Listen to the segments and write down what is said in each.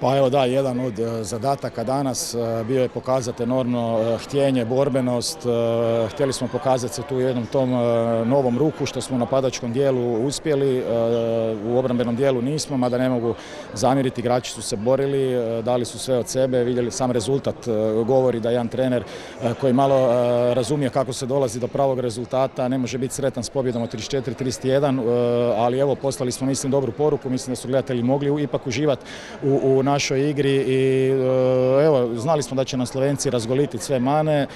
Pa evo da, jedan od zadataka danas bio je pokazati enormno htjenje, borbenost. Htjeli smo pokazati se tu u jednom tom novom ruhu što smo u napadačkom dijelu uspjeli, u obrambenom dijelu nismo, mada ne mogu zamjeriti, igrači su se borili, dali su sve od sebe, vidjeli sam rezultat govori da jedan trener koji malo razumije kako se dolazi do pravog rezultata ne može biti sretan s pobjedom od 34-31, ali evo poslali smo mislim dobru poruku, mislim da su gledatelji mogli ipak uživati u našoj igri i evo, znali smo da će nam Slovenci razgoliti sve mane,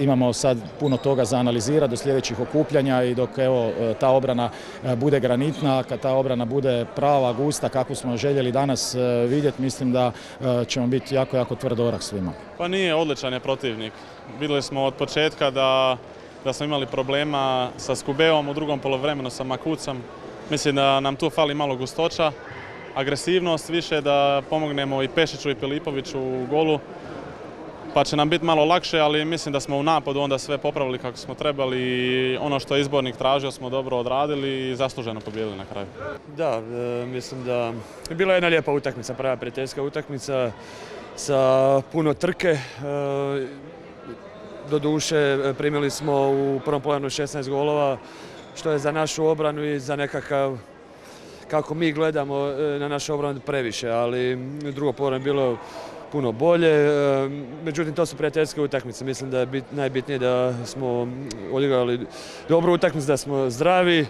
imamo sad puno toga za analizirati do sljedećih okupljanja i dok evo ta obrana bude granitna, kad ta obrana bude prava, gusta, kako smo željeli danas vidjeti, mislim da ćemo biti jako, jako tvrd orah svima. Pa nije, odličan je protivnik. Vidjeli smo od početka da smo imali problema sa Skubeom, u drugom poluvremenu sa Makucom. Mislim da nam tu fali malo gustoća, agresivnost, više da pomognemo i Pešiću i Filipoviću u golu, pa će nam biti malo lakše, ali mislim da smo u napadu onda sve popravili kako smo trebali i ono što je izbornik tražio smo dobro odradili i zasluženo pobijedili na kraju. Da, mislim da je bila jedna lijepa utakmica, prava prijateljska utakmica sa puno trke. Doduše primili smo u prvom poluvremenu 16 golova, što je za našu obranu i za nekakav, kako mi gledamo na našu obranu, previše, ali drugo poluvreme bilo puno bolje. Međutim, to su prijateljske utakmice. Mislim da je najbitnije da smo odigrali dobru utakmicu, da smo zdravi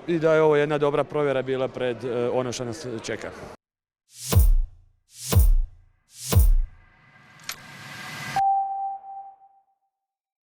i da je ovo jedna dobra provjera bila pred ono što nas čeka.